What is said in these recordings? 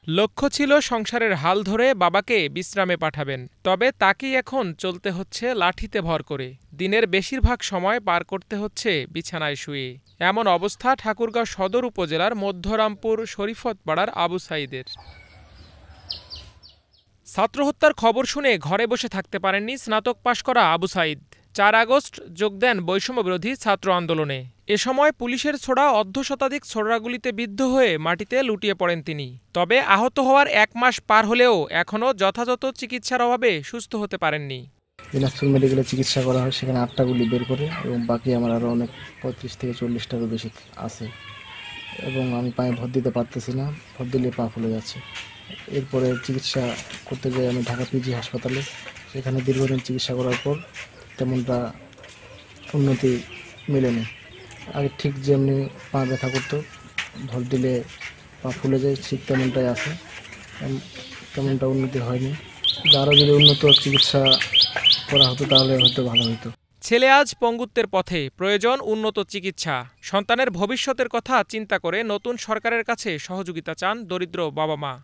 লক্ষ্য ছিল সংসারের হাল ধরে বাবাকে বিশ্রামে পাঠাবেন, তবে তাকেই এখন চলতে হচ্ছে লাঠিতে ভর করে। দিনের বেশিরভাগ সময় পার করতে হচ্ছে বিছানায় শুয়ে। এমন অবস্থা ঠাকুরগাঁও সদর উপজেলার মধ্যরামপুর শরীফতপাড়ার আবু সাঈদের। ছাত্র হত্যার খবর শুনে ঘরে বসে থাকতে পারেননি স্নাতক পাশ করা আবু সাঈদ। ৪ আগস্ট যোগ দেন বৈষম্যবিরোধী ছাত্র আন্দোলনে। এ সময় পুলিশের ছোড়া অর্ধশতাধিক ছোড়াগুলিতে বিদ্ধ হয়ে মাটিতে লুটিয়ে পড়েন তিনি। তবে আহত হওয়ার ১ মাস পার হলেও এখনও যথাযথ চিকিৎসার অভাবে সুস্থ হতে পারেননি। দিনাজপুর মেডিকেলে চিকিৎসা করা হয়, সেখানে 8টা গুলি বের করে, এবং বাকি আমার আরও অনেক 35 থেকে 40টারও বেশি আছে, এবং আমি পায়ে ভর দিতে পারতেছি না, ভর দিলে পা ফুলে যাচ্ছে। এরপরে চিকিৎসা করতে যাই আমি ঢাকা পিজি হাসপাতালে। সেখানে দীর্ঘদিন চিকিৎসা করার পর তেমনটা উন্নতি মেলেনি। আগে ঠিক যেমনি পা ব্যথা করতো, ভর দিলে পা ফুলে যায়, ঠিক তেমনটাই আছে, তেমনটা উন্নতি হয়নি। আরও যদি উন্নত চিকিৎসা করা হতো তাহলে হয়তো ভালো হতো। ছেলে আজ পঙ্গুত্বের পথে, প্রয়োজন উন্নত চিকিৎসা। সন্তানের ভবিষ্যতের কথা চিন্তা করে নতুন সরকারের কাছে সহযোগিতা চান দরিদ্র বাবা মা।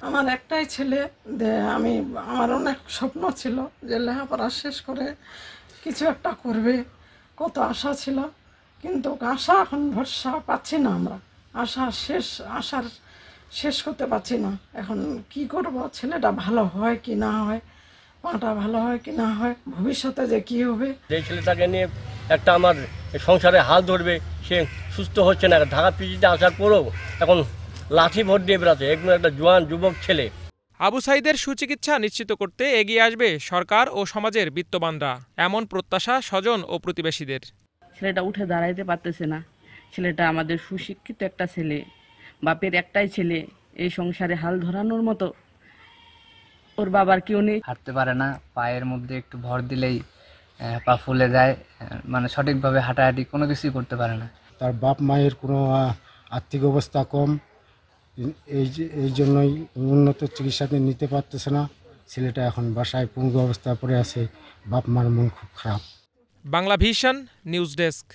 আমার একটাই ছেলে, আমার অনেক স্বপ্ন ছিল যে লেখাপড়া শেষ করে কিছু একটা করবে, কত আশা ছিল, কিন্তু আশা এখন ভরসা পাচ্ছি না। আমরা আশার শেষ করতে পারছি না। এখন কি করব, ছেলেটা ভালো হয় কি না হয়, পাটা ভালো হয় কি না হয়, ভবিষ্যতে যে কি হবে। যে ছেলেটাকে নিয়ে একটা আমার সংসারে হাল ধরবে, সে সুস্থ হচ্ছে না। ঢাকা পিজিতে আসার পরেও এখন লাঠি ভোট দিয়ে বেড়াচ্ছে। একদম একটা জোয়ান যুবক ছেলে। আবু সাঈদের সুচিকিৎসা নিশ্চিত করতে এগিয়ে আসবে সরকার ও সমাজের বিত্তবানরা, এমন প্রত্যাশা স্বজন ও প্রতিবেশীদের। ছেলেটা উঠে দাঁড়াইতে পারতেছে না। ছেলেটা আমাদের সুশিক্ষিত একটা ছেলে, বাপের একটাই ছেলে, এই সংসারে হাল ধরানোর মতো ওর বাবার কেউ নেই। হাঁটতে পারে না, পায়ের মধ্যে একটু ভর দিলেই পা ফুলে যায়, মানে সঠিকভাবে হাঁটাহাঁটি কোনো কিছুই করতে পারে না। তার বাপ মায়ের কোনো আর্থিক অবস্থা কম, এই জন্যই উন্নত চিকিৎসাতে নিতে পারতেছে না। ছেলেটা এখন বাসায় পঙ্গু অবস্থা পড়ে আছে, বাপ মার মন খুব খারাপ। Bangla vision news desk.